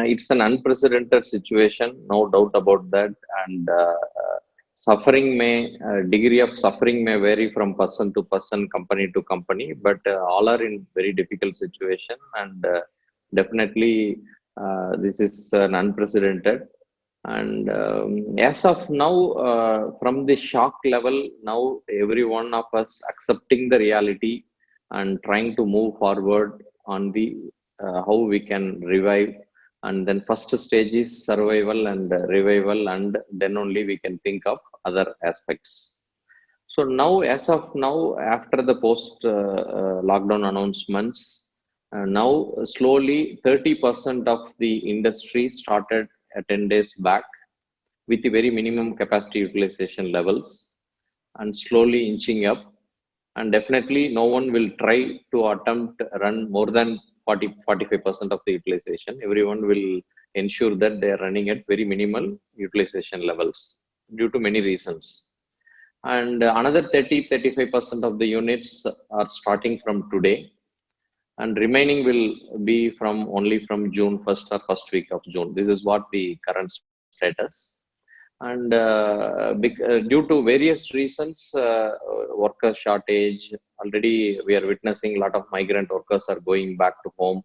It's an unprecedented situation, no doubt about that. And suffering may, degree of suffering may vary from person to person, company to company, but all are in very difficult situation. And definitely, this is an unprecedented. And as of now, from the shock level, now every one of us accepting the reality and trying to move forward on the how we can revive. And then first stage is survival and revival, and then only we can think of other aspects. So now, as of now, after the post lockdown announcements, now slowly 30% of the industry started 10 days back with the very minimum capacity utilization levels, and slowly inching up. And definitely no one will try to attempt run more than 40-45% of the utilization. Everyone will ensure that they are running at very minimal utilization levels due to many reasons. And another 30-35% of the units are starting from today, and remaining will be from only from June 1st or first week of June. This is what the current status. And due to various reasons, worker shortage, already we are witnessing a lot of migrant workers are going back to home,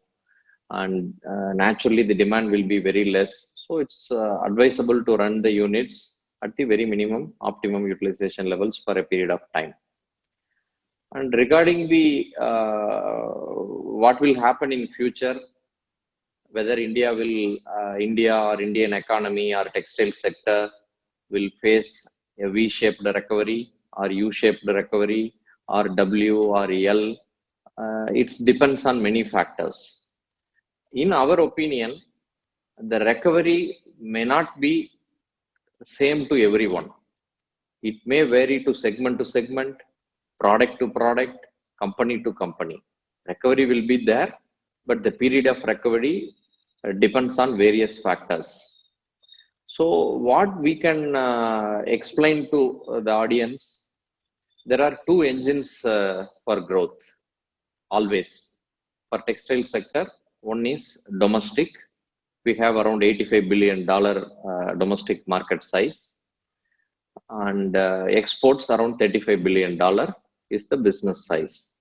and naturally the demand will be very less. So it's advisable to run the units at the very minimum optimum utilization levels for a period of time. And regarding the what will happen in future, whether India or Indian economy or textile sector will face a V-shaped recovery or U-shaped recovery or W or L, it depends on many factors. In our opinion, the recovery may not be same to everyone. It may vary to segment, product to product, company to company. Recovery will be there, but the period of recovery depends on various factors. So what we can explain to the audience, there are two engines for growth always for textile sector. One is domestic. We have around $85 billion domestic market size, and exports around $35 billion is the business size.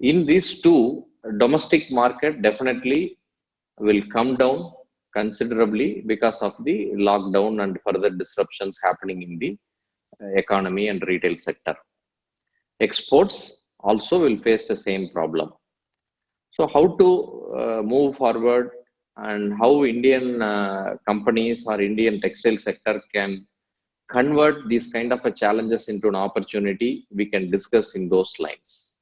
In these two, domestic market definitely will come down considerably because of the lockdown and further disruptions happening in the economy and retail sector. Exports also will face the same problem. So how to move forward, and how Indian companies or Indian textile sector can convert these kind of challenges into an opportunity, we can discuss in those lines.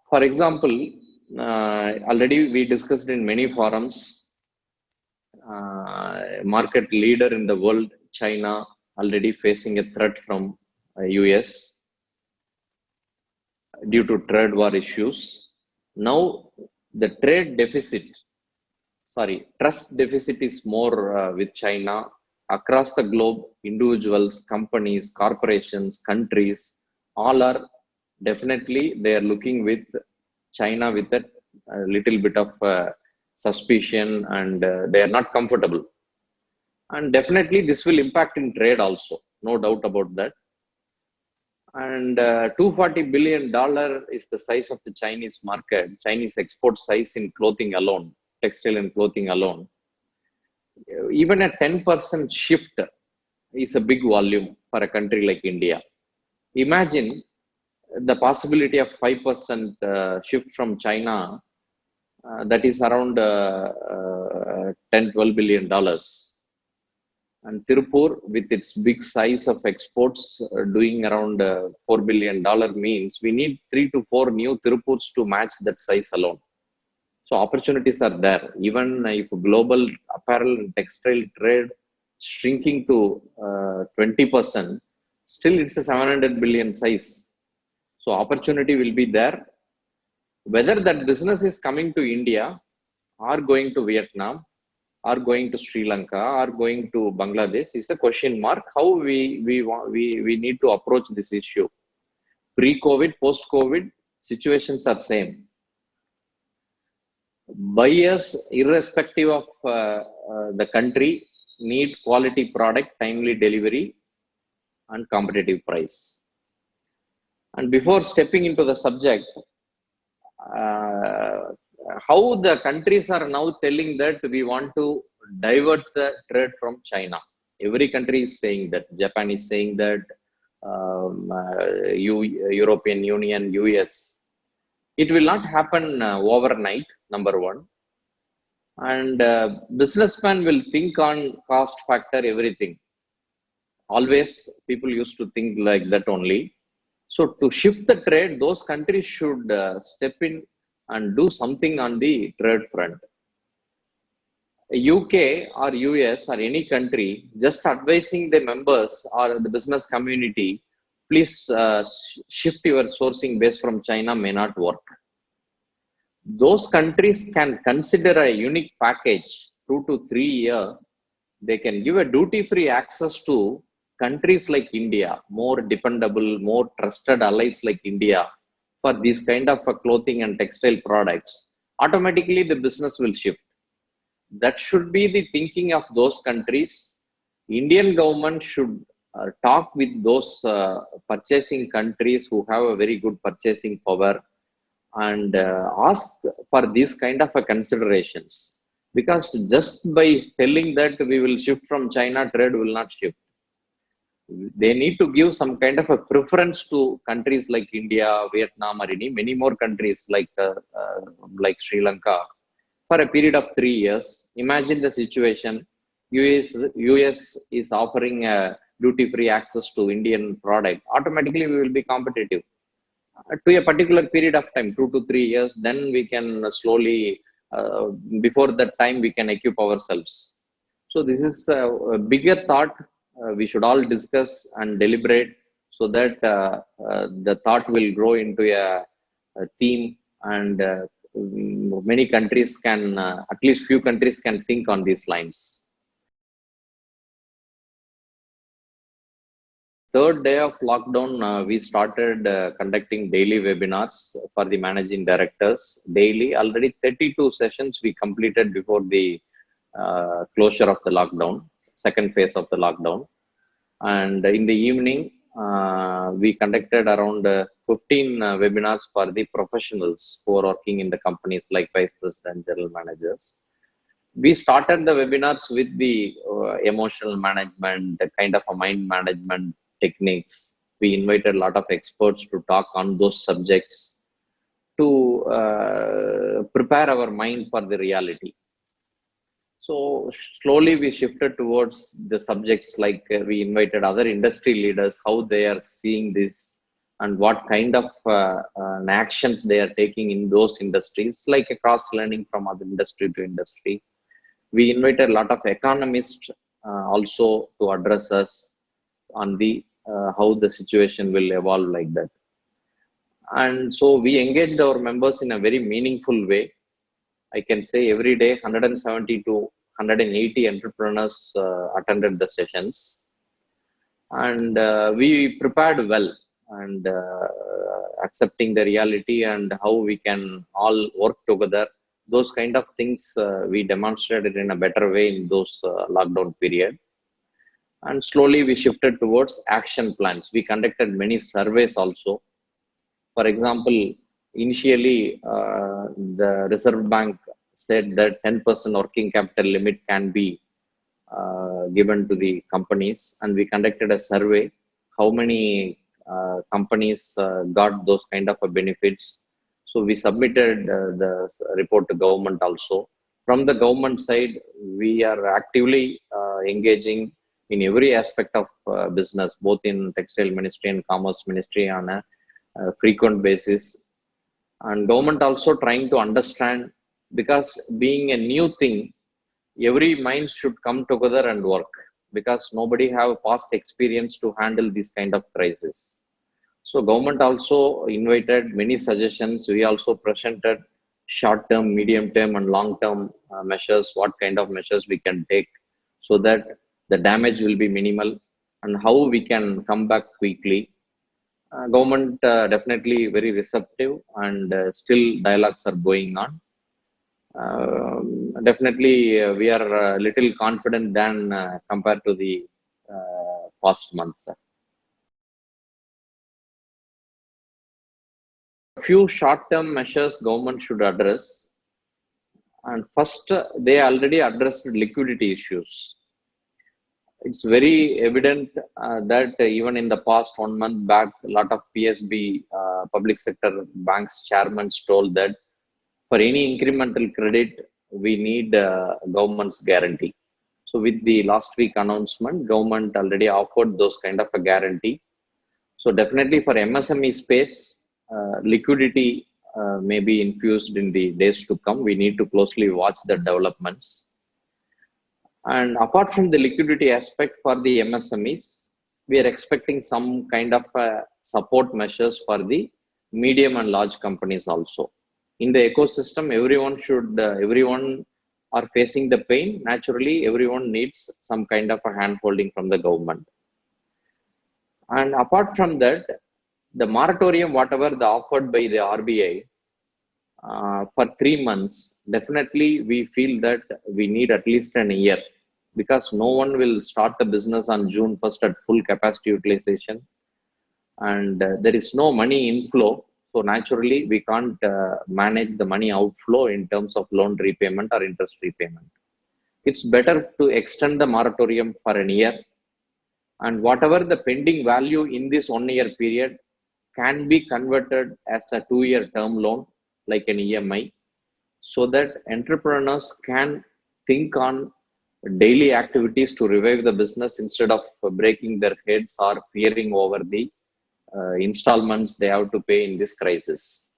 For example, already we discussed in many forums, market leader in the world, China, already facing a threat from US due to trade war issues. Now the trust deficit is more with China. Across the globe, individuals, companies, corporations, countries, all are definitely, they are looking with China with a little bit of suspicion, and they are not comfortable. And definitely this will impact in trade also, no doubt about that. And $240 billion is the size of the Chinese market, Chinese export size in clothing alone, textile and clothing alone. Even a 10% shift is a big volume for a country like India. Imagine the possibility of 5% shift from China, that is around $10-12 billion. And Tirupur, with its big size of exports, doing around $4 billion, means we need 3 to 4 new Tirupurs to match that size alone. So opportunities are there. Even if global apparel and textile trade shrinking to 20%, still it's a 700 billion size. So opportunity will be there. Whether that business is coming to India, or going to Vietnam, or going to Sri Lanka, or going to Bangladesh is a question mark. How we need to approach this issue. Pre-COVID, post-COVID, situations are same. Buyers, irrespective of the country, need quality product, timely delivery, and competitive price. And before stepping into the subject, uh, how the countries are now telling that we want to divert the trade from China. Every country is saying that. Japan is saying that. European Union, US. It will not happen overnight. Number one, and businessman will think on cost factor, everything. Always people used to think like that only. So to shift the trade, those countries should step in and do something on the trade front. UK or US or any country just advising the members or the business community, please shift your sourcing base from China, may not work. Those countries can consider a unique package, 2 to 3 year. They can give a duty-free access to countries like India, more dependable, more trusted allies like India, for these kind of clothing and textile products. Automatically, the business will shift. That should be the thinking of those countries. Indian government should talk with those purchasing countries who have a very good purchasing power, and ask for these kind of considerations, because just by telling that we will shift from China, trade will not shift. They need to give some kind of a preference to countries like India, Vietnam, or any many more countries like Sri Lanka, for a period of 3 years. Imagine the situation: US is offering a duty-free access to Indian product. Automatically, we will be competitive to a particular period of time, 2 to 3 years. Then we can slowly, before that time, we can equip ourselves. So this is a bigger thought. We should all discuss and deliberate, so that the thought will grow into a theme, and many countries can, at least few countries can think on these lines. Third day of lockdown, we started conducting daily webinars for the managing directors. Daily, already 32 sessions we completed before the closure of the lockdown, second phase of the lockdown. And in the evening, we conducted around 15 webinars for the professionals who are working in the companies, like vice president, general managers. We started the webinars with the emotional management, the kind of a mind management techniques. We invited a lot of experts to talk on those subjects, to prepare our mind for the reality. So slowly we shifted towards the subjects, like we invited other industry leaders, how they are seeing this, and what kind of actions they are taking in those industries, like a cross learning from other industry to industry. We invited a lot of economists also to address us on the how the situation will evolve, like that. And so we engaged our members in a very meaningful way. I can say every day 170 to 180 entrepreneurs attended the sessions, and we prepared well, and accepting the reality and how we can all work together. Those kind of things we demonstrated in a better way in those lockdown period. And slowly we shifted towards action plans. We conducted many surveys also. For example, initially the Reserve Bank said that 10% working capital limit can be given to the companies, and we conducted a survey how many companies got those kind of benefits. So we submitted the report to government also. From the government side, we are actively engaging in every aspect of business, both in textile ministry and commerce ministry, on a frequent basis. And government also trying to understand, because being a new thing, every mind should come together and work, because nobody have past experience to handle this kind of crisis. So government also invited many suggestions. We also presented short term, medium term, and long term measures, what kind of measures we can take, so that the damage will be minimal, and how we can come back quickly. Government definitely very receptive, and still dialogues are going on. Definitely, we are a little confident than compared to the past months. Few short-term measures government should address, and first they already addressed liquidity issues. It's very evident that even in the past 1 month back, a lot of PSB public sector banks chairmen told that for any incremental credit, we need government's guarantee. So with the last week announcement, government already offered those kind of a guarantee. So definitely for MSME space, liquidity may be infused in the days to come. We need to closely watch the developments. And apart from the liquidity aspect for the MSMEs, we are expecting some kind of support measures for the medium and large companies also. In the ecosystem, everyone are facing the pain. Naturally, everyone needs some kind of a hand holding from the government. And apart from that, the moratorium, whatever the offered by the RBI for 3 months, definitely we feel that we need at least an year, because no one will start the business on June 1st at full capacity utilization, and there is no money inflow. So naturally, we can't manage the money outflow in terms of loan repayment or interest repayment. It's better to extend the moratorium for a year, and whatever the pending value in this 1 year period can be converted as a 2 year term loan like an EMI, so that entrepreneurs can think on daily activities to revive the business instead of breaking their heads or fearing over the installments they have to pay in this crisis.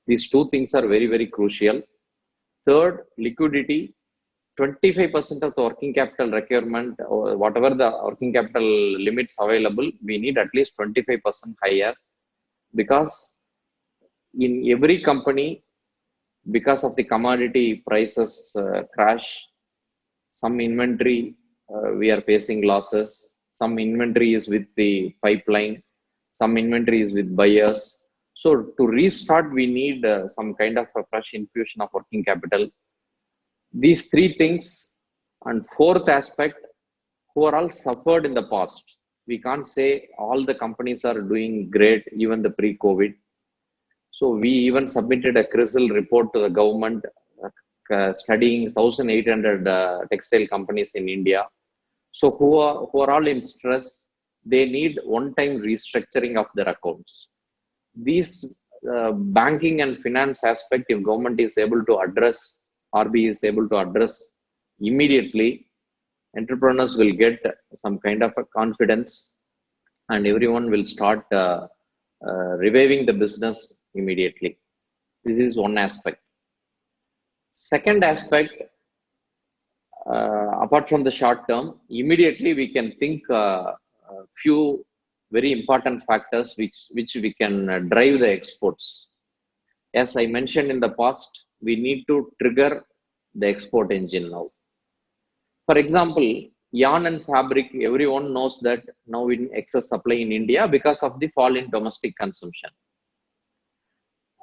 These two things are very, very crucial. Third, liquidity. 25% of the working capital requirement, or whatever the working capital limits available, we need at least 25% higher, because in every company, because of the commodity prices crash, some inventory we are facing losses, some inventory is with the pipeline, some inventory is with buyers. So to restart, we need some kind of a fresh infusion of working capital. These three things, and fourth aspect, who are all suffered in the past. We can't say all the companies are doing great, even the pre-COVID. So we even submitted a CRISIL report to the government studying 1,800 textile companies in India. So who are all in stress, they need one-time restructuring of their accounts. These banking and finance aspect, if government is able to address, RBI is able to address immediately, entrepreneurs will get some kind of a confidence, and everyone will start reviving the business immediately. This is one aspect. Second aspect, apart from the short term, immediately we can think a few very important factors which we can drive the exports. As I mentioned in the past, we need to trigger the export engine now. For example, yarn and fabric, everyone knows that now in excess supply in India because of the fall in domestic consumption.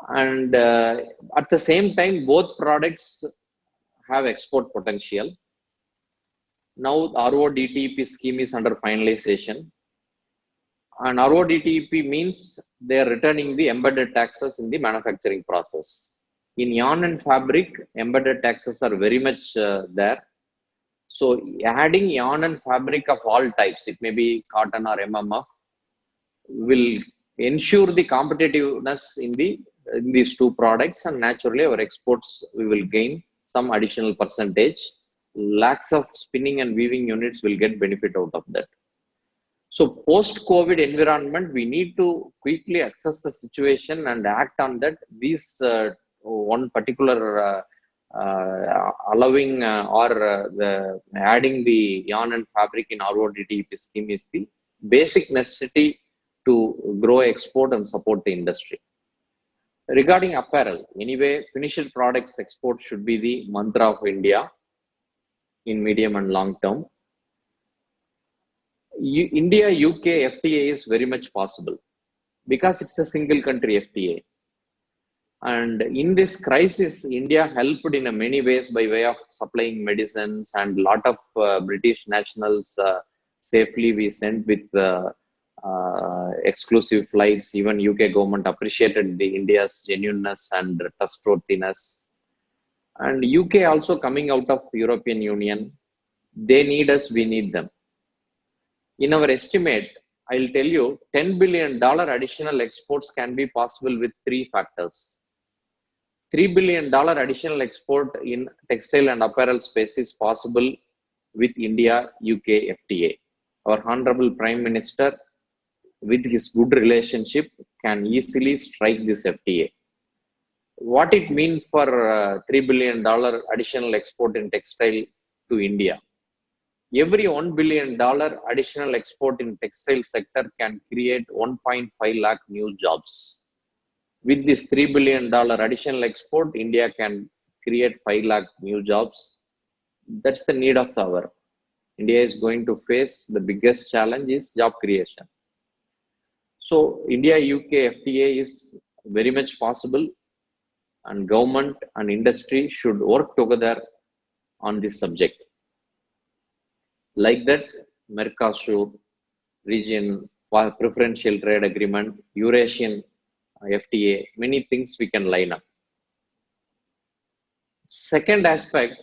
And at the same time, both products have export potential. Now RODTEP scheme is under finalization. And RODTEP means they are returning the embedded taxes in the manufacturing process. In yarn and fabric, embedded taxes are very much there. So adding yarn and fabric of all types, it may be cotton or MMF, will ensure the competitiveness in these two products, and naturally our exports, we will gain some additional percentage. Lakhs of spinning and weaving units will get benefit out of that. So post-COVID environment, we need to quickly assess the situation and act on that. These one particular allowing or the adding the yarn and fabric in RODTEP scheme is the basic necessity to grow export and support the industry. Regarding apparel, anyway, finished products export should be the mantra of India in medium and long term. India UK FTA is very much possible because it's a single country FTA. And in this crisis, India helped in a many ways by way of supplying medicines, and lot of British nationals safely we sent with exclusive flights. Even UK government appreciated the India's genuineness and trustworthiness. And UK also coming out of European Union, they need us, we need them. In our estimate, I'll tell you, $10 billion additional exports can be possible with three factors. $3 billion additional export in textile and apparel space is possible with India UK FTA. Our Honorable Prime Minister, with his good relationship, can easily strike this FTA. What it means for $3 billion additional export in textile to India? Every $1 billion additional export in textile sector can create 1.5 lakh new jobs. With this $3 billion additional export, India can create 5 lakh new jobs. That's the need of the hour. India is going to face the biggest challenge is job creation. So India UK FTA is very much possible, and government and industry should work together on this subject. Like that, Mercosur region, preferential trade agreement, Eurasian FTA, many things we can line up. Second aspect,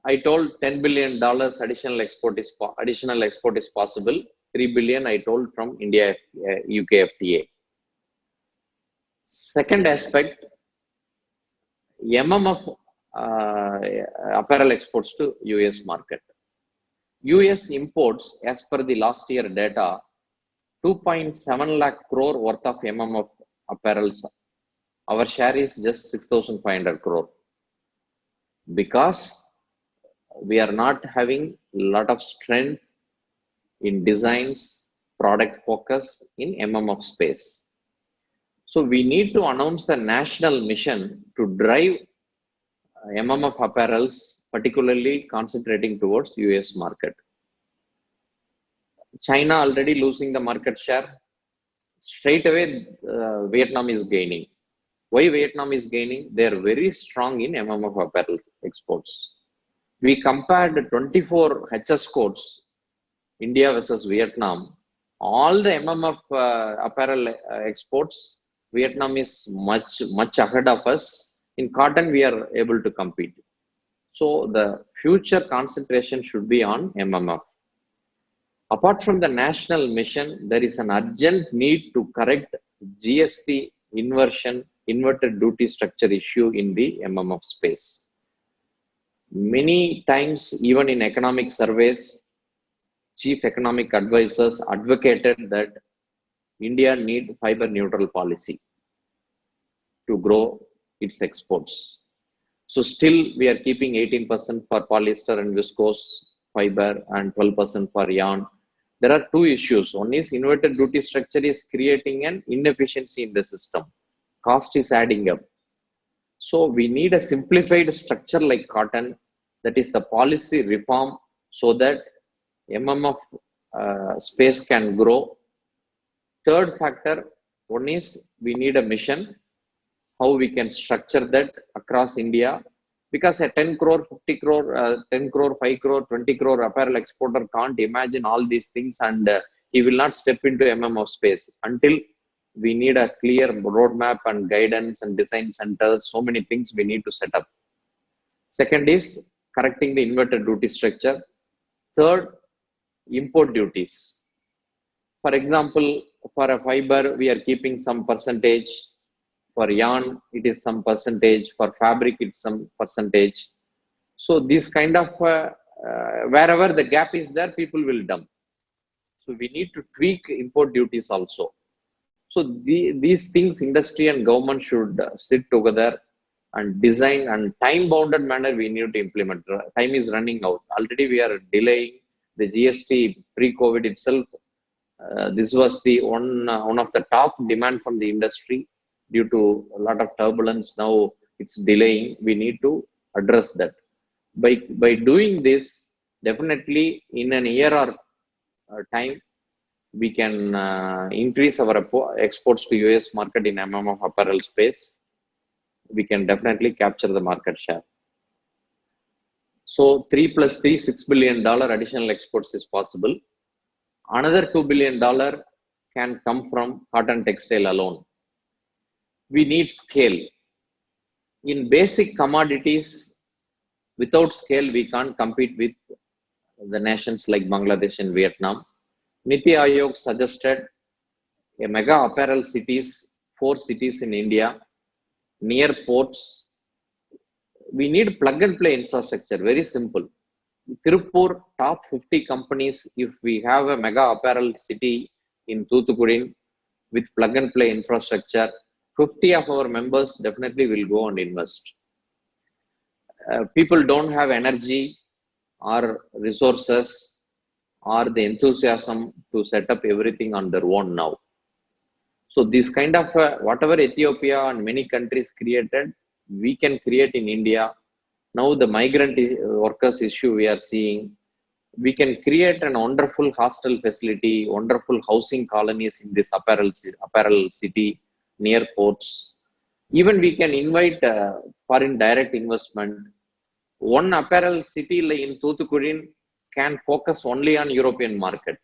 I told $10 billion additional export is possible. 3 billion I told from India UK FTA. Second aspect, MMF apparel exports to US market. US imports, as per the last year data, 2.7 lakh crore worth of MMF apparels. Our share is just 6,500 crore. Because we are not having a lot of strength in designs, product focus in MMF space. So we need to announce a national mission to drive MMF apparels, particularly concentrating towards US market. China already losing the market share. Straight away, Vietnam is gaining. Why Vietnam is gaining? They are very strong in MMF apparel exports. We compared 24 HS codes, India versus Vietnam. All the MMF apparel exports, Vietnam is much ahead of us. In cotton, we are able to compete. So the future concentration should be on MMF. Apart from the national mission, there is an urgent need to correct GST inverted duty structure issue in the MMF space. Many times, even in economic surveys, chief economic advisors advocated that India need fiber neutral policy to grow its exports. So still we are keeping 18% for polyester and viscose fiber and 12% for yarn. There are two issues. One is inverted duty structure is creating an inefficiency in the system. Cost is adding up. So we need a simplified structure like cotton, that is the policy reform, so that MMF space can grow. Third factor, one is we need a mission, how we can structure that across India, because a 10 crore, 50 crore, 10 crore, 5 crore, 20 crore apparel exporter can't imagine all these things, and he will not step into MMF space until we need a clear roadmap and guidance and design centers. So many things we need to set up. Second is correcting the inverted duty structure. Third, import duties. For example, for a fiber, we are keeping some percentage. For yarn, it is some percentage. For fabric, it's some percentage. So this kind of, wherever the gap is there, people will dump. So we need to tweak import duties also. So these things, industry and government should sit together and design, and time-bounded manner we need to implement. Time is running out. Already we are delaying the GST pre-COVID itself. This was the one of the top demand from the industry. Due to a lot of turbulence, now it's delaying. We need to address that. By doing this, definitely in an year or time, we can increase our exports to US market in MMF apparel space. we can definitely capture the market share. So 3 plus 3, $6 billion additional exports is possible. Another $2 billion can come from cotton textile alone. We need scale. In basic commodities, without scale, we can't compete with the nations like Bangladesh and Vietnam. Niti Aayog suggested a mega apparel cities, 4 cities in India, near ports. We need plug and play infrastructure, very simple. Tirupur, top 50 companies, if we have a mega apparel city in Thoothukudi with plug and play infrastructure, 50 of our members definitely will go and invest. People don't have energy or resources or the enthusiasm to set up everything on their own now. So this kind of whatever Ethiopia and many countries created, we can create in India. Now the migrant workers issue we are seeing, we can create an wonderful hostel facility, wonderful housing colonies in this apparel city near ports. Even we can invite foreign direct investment. One apparel city like in Thoothukudi can focus only on European market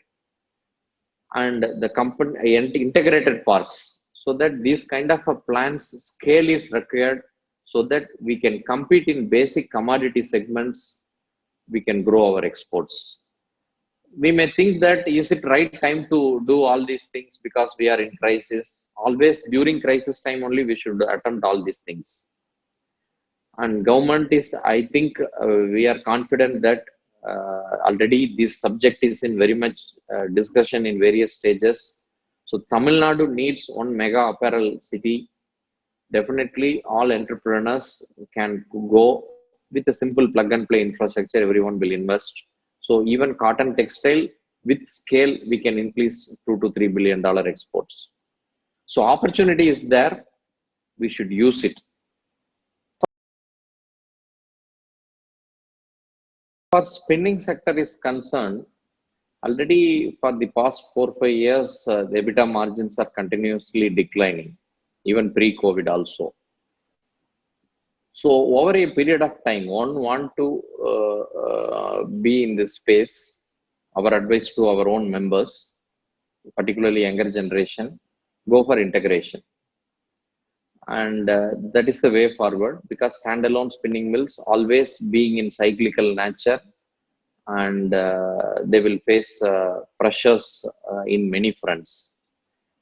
and the company integrated parks, so that these kind of a plans scale is required so that we can compete in basic commodity segments, we can grow our exports. We may think that is it right time to do all these things because we are in crisis. Always during crisis time only we should attempt all these things. And government is, I think we are confident that already this subject is in very much discussion in various stages. So Tamil Nadu needs one mega apparel city. Definitely all entrepreneurs can go with a simple plug and play infrastructure, everyone will invest. So even cotton textile with scale, we can increase $2 to $3 billion exports. So opportunity is there, we should use it. Far spinning sector is concerned, already for the past 4-5 years, the EBITDA margins are continuously declining, even pre-COVID also. So over a period of time, one want to be in this space. Our advice to our own members, particularly younger generation, go for integration. And that is the way forward, because standalone spinning mills always being in cyclical nature, and they will face pressures in many fronts.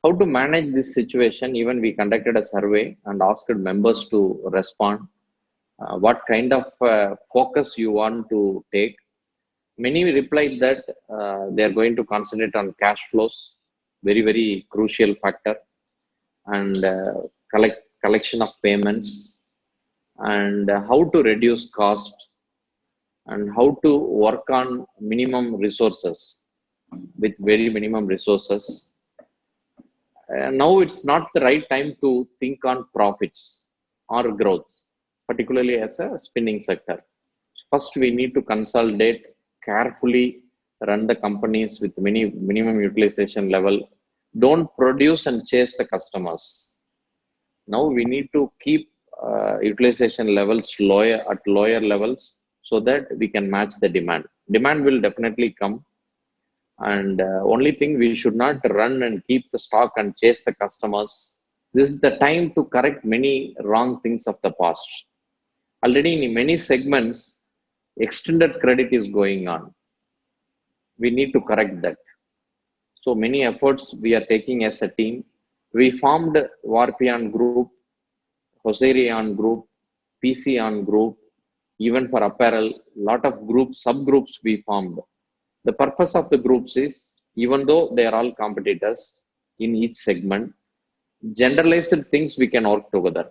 How to manage this situation? Even we conducted a survey and asked members to respond. What kind of focus you want to take? Many replied that they are going to concentrate on cash flows, very, very crucial factor, and collection of payments, and how to reduce cost, and how to work on minimum resources with very minimum resources. Now it's not the right time to think on profits or growth, particularly as a spinning sector. First, we need to consolidate, carefully run the companies with minimum utilization level. Don't produce and chase the customers. Now we need to keep utilization levels at lower levels so that we can match the demand. Demand will definitely come. And only thing, we should not run and keep the stock and chase the customers. This is the time to correct many wrong things of the past. Already in many segments, extended credit is going on. We need to correct that. So many efforts we are taking as a team. We formed Warpion Group, Hoserion Group, PCon Group, even for apparel, lot of groups, subgroups we formed. The purpose of the groups is, even though they are all competitors in each segment, generalized things we can work together.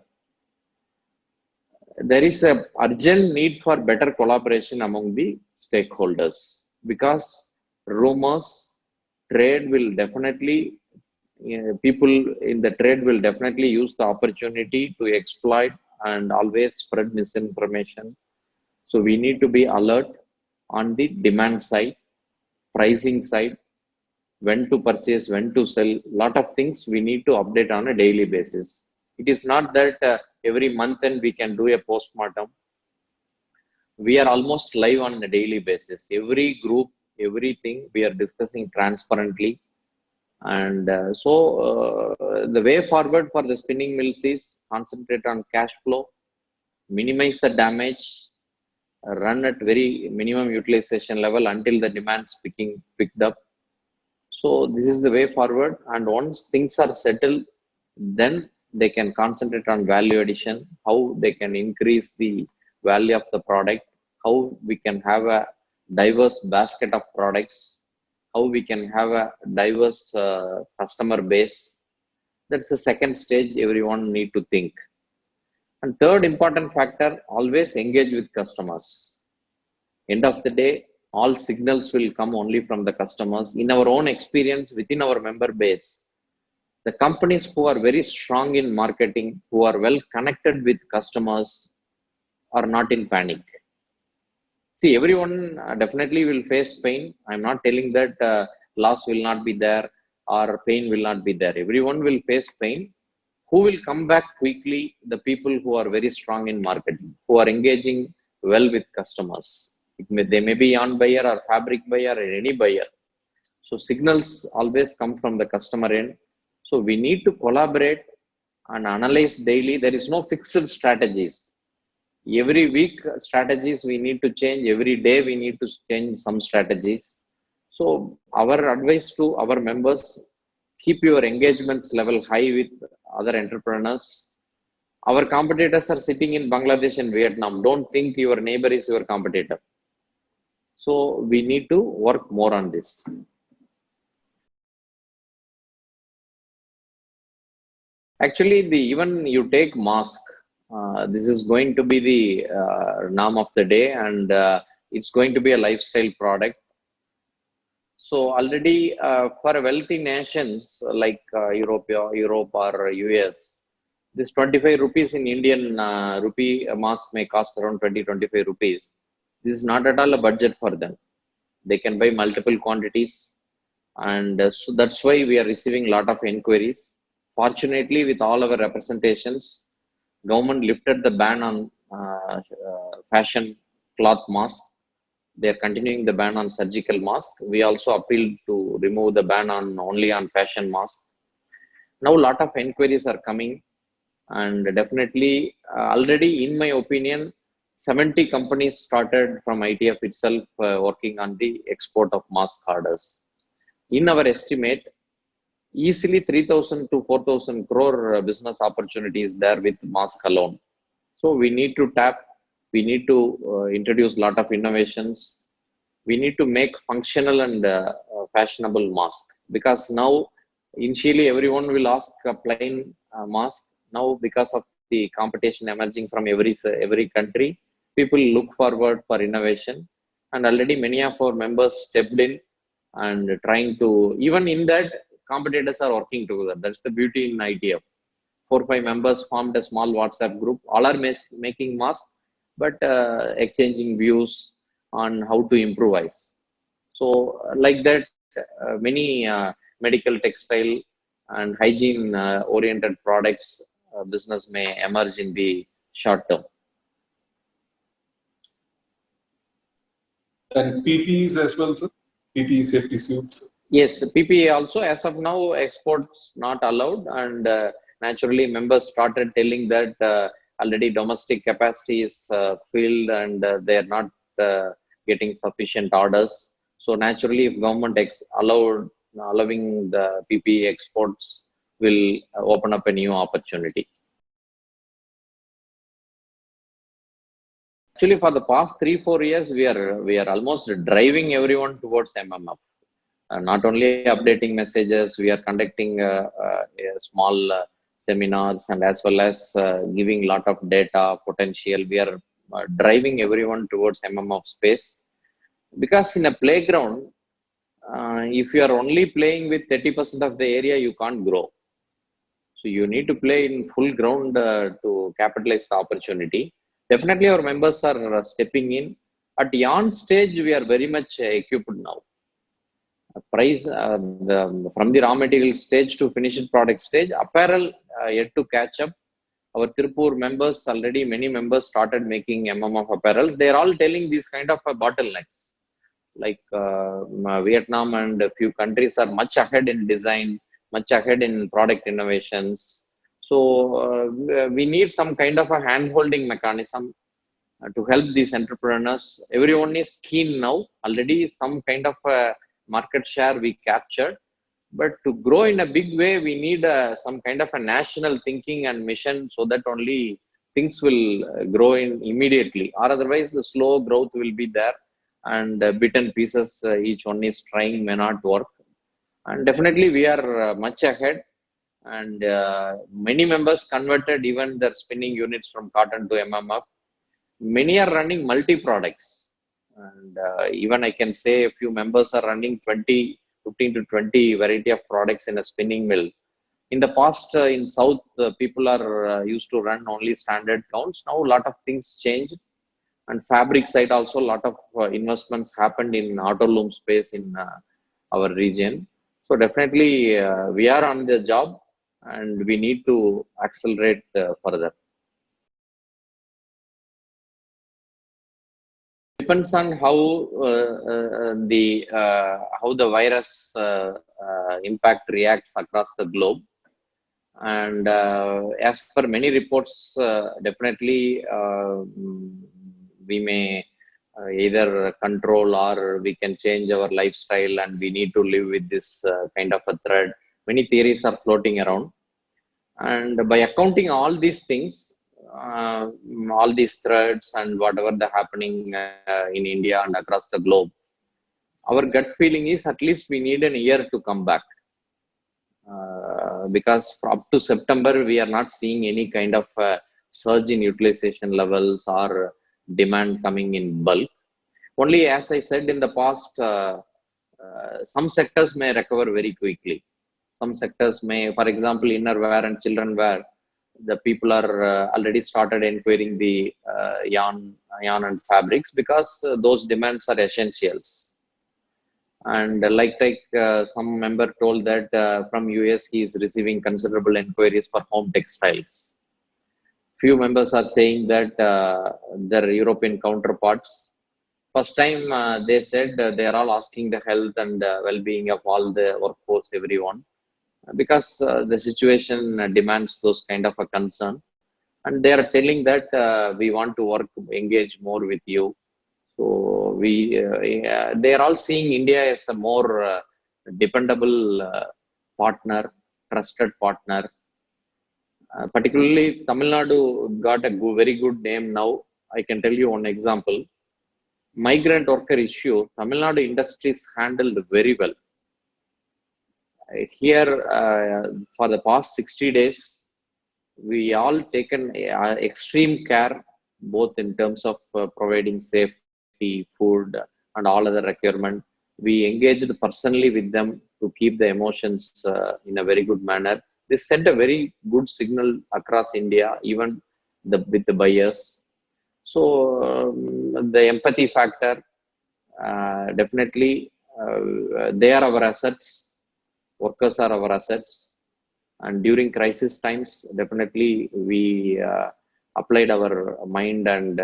There is a urgent need for better collaboration among the stakeholders, because rumors, trade will definitely, people in the trade will definitely use the opportunity to exploit and always spread misinformation. So we need to be alert on the demand side, pricing side, when to purchase, when to sell. Lot of things we need to update on a daily basis. It is not that every month and we can do a postmortem. We are almost live on a daily basis. Every group, everything we are discussing transparently. And the way forward for the spinning mills is concentrate on cash flow, minimize the damage, run at very minimum utilization level until the demand's picked up. So this is the way forward. And once things are settled, then they can concentrate on value addition, how they can increase the value of the product, how we can have a diverse basket of products, how we can have a diverse customer base. That's the second stage everyone need to think. And third important factor, always engage with customers. End of the day, all signals will come only from the customers. In our own experience within our member base, the companies who are very strong in marketing, who are well connected with customers, are not in panic. See, everyone definitely will face pain. I'm not telling that loss will not be there or pain will not be there. Everyone will face pain. Who will come back quickly? The people who are very strong in marketing, who are engaging well with customers. They may be yarn buyer or fabric buyer or any buyer. So signals always come from the customer end. So we need to collaborate and analyze daily. There is no fixed strategies. Every week strategies we need to change. Every day we need to change some strategies. So our advice to our members, keep your engagements level high with other entrepreneurs. Our competitors are sitting in Bangladesh and Vietnam. Don't think your neighbor is your competitor. So we need to work more on this. Actually, even you take mask, this is going to be the name of the day, and it's going to be a lifestyle product. So already for wealthy nations like Europe or US, this 25 rupees in Indian rupee mask may cost around 20-25 rupees. This is not at all a budget for them. They can buy multiple quantities, and so that's why we are receiving a lot of inquiries. Fortunately, with all our representations, government lifted the ban on fashion cloth mask. They are continuing the ban on surgical mask. We also appealed to remove the ban on only on fashion mask. Now a lot of inquiries are coming, and definitely already in my opinion 70 companies started from ITF itself working on the export of mask orders. In our estimate, easily 3,000 to 4,000 crore business opportunities there with mask alone. So we need to tap, we need to introduce a lot of innovations. We need to make functional and fashionable mask, because now initially everyone will ask a plain mask. Now because of the competition emerging from every country, people look forward for innovation, and already many of our members stepped in and trying to, even in that, competitors are working together. That's the beauty in ITF. 4-5 members formed a small WhatsApp group. All are making masks, but exchanging views on how to improvise. So like that, many medical, textile and hygiene oriented products business may emerge in the short term. And PPEs as well, sir? PPE safety suits? Yes, PPE also, as of now, exports not allowed, and naturally members started telling that already domestic capacity is filled, and they are not getting sufficient orders. So naturally, if government allowing the PPE exports, will open up a new opportunity. Actually, for the past 3-4 years, we are almost driving everyone towards MMF. Not only updating messages, we are conducting small seminars, and as well as giving lot of data potential. We are driving everyone towards MMF space, because in a playground, if you are only playing with 30% of the area, you can't grow. So you need to play in full ground to capitalize the opportunity. Definitely our members are stepping in. At yarn stage, we are very much equipped now. Price from the raw material stage to finished product stage, apparel yet to catch up. our Tirupur members already, many members started making MMF apparels. They are all telling these kind of bottlenecks. Like Vietnam and a few countries are much ahead in design, much ahead in product innovations. So we need some kind of a hand-holding mechanism to help these entrepreneurs. Everyone is keen now. Already some kind of market share we captured. But to grow in a big way, we need some kind of a national thinking and mission, so that only things will grow in immediately. Or otherwise, the slow growth will be there, and bitten pieces, each one is trying, may not work. And definitely, we are much ahead. And many members converted even their spinning units from cotton to MMF. Many are running multi products, and even I can say a few members are running 15 to 20 variety of products in a spinning mill. In the past, in South, people are used to run only standard counts. Now, a lot of things changed, and fabric side also, a lot of investments happened in auto loom space in our region. So definitely, we are on the job, and we need to accelerate further. Depends on how the virus impact reacts across the globe. And as per many reports, definitely we may either control, or we can change our lifestyle, and we need to live with this kind of a threat. Many theories are floating around, and by accounting all these things, uh, all these threats and whatever the happening in India and across the globe, our gut feeling is at least we need an year to come back. Because up to September, we are not seeing any kind of surge in utilization levels or demand coming in bulk. Only, as I said in the past, some sectors may recover very quickly. Some sectors may, for example, innerwear and children wear, the people are already started inquiring the yarn and fabrics, because those demands are essentials. And some member told that from US he is receiving considerable inquiries for home textiles. Few members are saying that their European counterparts, first time they said they are all asking the health and well-being of all the workforce, everyone, because the situation demands those kind of a concern. And they are telling that we want to engage more with you. So they are all seeing India as a more dependable partner, trusted partner. Particularly, Tamil Nadu got a very good name now. I can tell you one example. Migrant worker issue, Tamil Nadu industries handled very well. Here, for the past 60 days, we all taken extreme care, both in terms of providing safety, food, and all other requirement. We engaged personally with them to keep the emotions in a very good manner. This sent a very good signal across India, even with the buyers. So the empathy factor, definitely, they are our assets. Workers are our assets. And during crisis times, definitely we applied our mind, and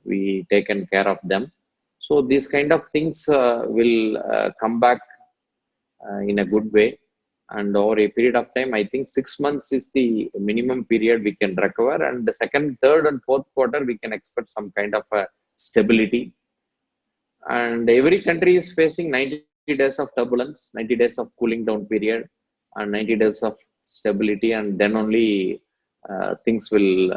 we taken care of them. So these kind of things will come back in a good way. And over a period of time, I think 6 months is the minimum period we can recover. And the second, third, and fourth quarter, we can expect some kind of stability. And every country is facing 90 days of turbulence, 90 days of cooling down period, and 90 days of stability, and then only things will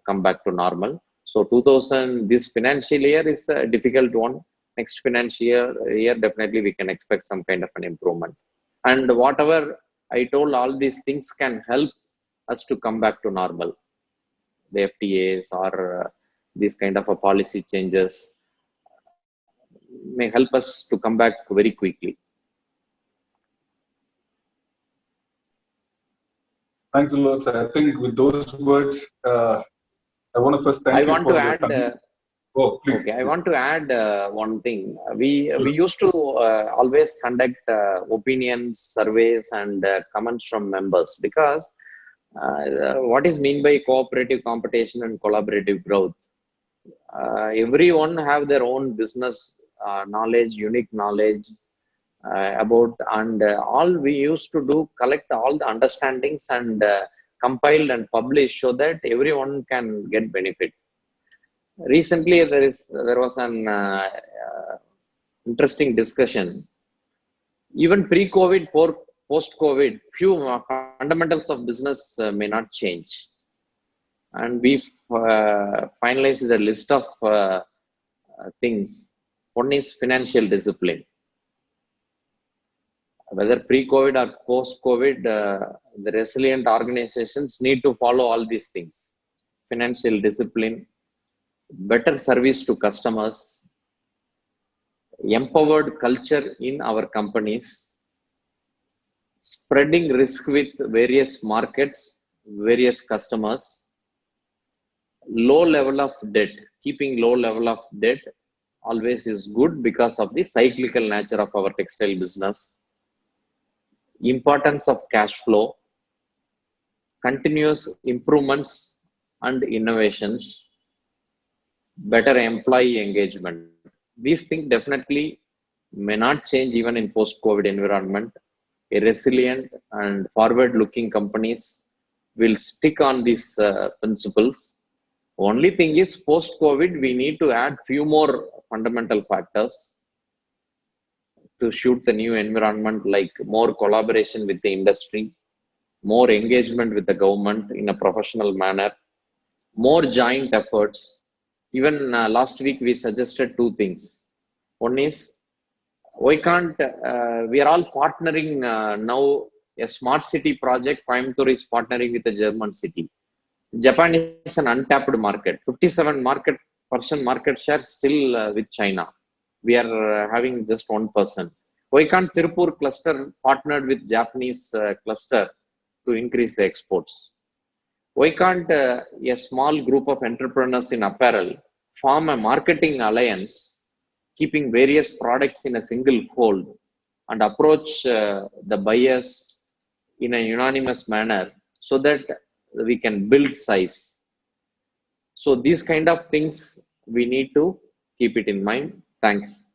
come back to normal. So 2000, this financial year is a difficult one. Next financial year, definitely we can expect some kind of an improvement. And whatever I told, all these things can help us to come back to normal. The FTAs or these kind of a policy changes may help us to come back very quickly. Thanks a lot, sir. I think with those words, I want to first thank you for your time. Oh, please. Okay, I want to add one thing. We used to always conduct opinions, surveys, and comments from members, because What is mean by cooperative competition and collaborative growth? Everyone have their own business knowledge, unique knowledge about, and all we used to do, collect all the understandings and compile and publish so that everyone can get benefit. Recently, there was an interesting discussion. Even pre-COVID, post-COVID, few fundamentals of business may not change, and we finalized a list of things. One is financial discipline. Whether pre-COVID or post-COVID, the resilient organizations need to follow all these things: financial discipline, better service to customers, empowered culture in our companies, spreading risk with various markets, various customers, low level of debt. Keeping low level of debt always is good because of the cyclical nature of our textile business. Importance of cash flow, continuous improvements and innovations, better employee engagement. These things definitely may not change even in post-COVID environment. A resilient and forward-looking companies will stick on these principles. Only thing is, post-COVID, we need to add few more fundamental factors to shoot the new environment, like more collaboration with the industry, more engagement with the government in a professional manner, more joint efforts. Even last week, we suggested two things. One is, why can't, we are all partnering now, a smart city project, Coimbatore is partnering with a German city. Japan is an untapped market, 57% market share still with China. We are having just 1%. Why can't Tirupur cluster partnered with Japanese cluster to increase the exports? Why can't a small group of entrepreneurs in apparel form a marketing alliance, keeping various products in a single fold, and approach the buyers in a unanimous manner so that we can build size? So these kind of things we need to keep it in mind. Thanks.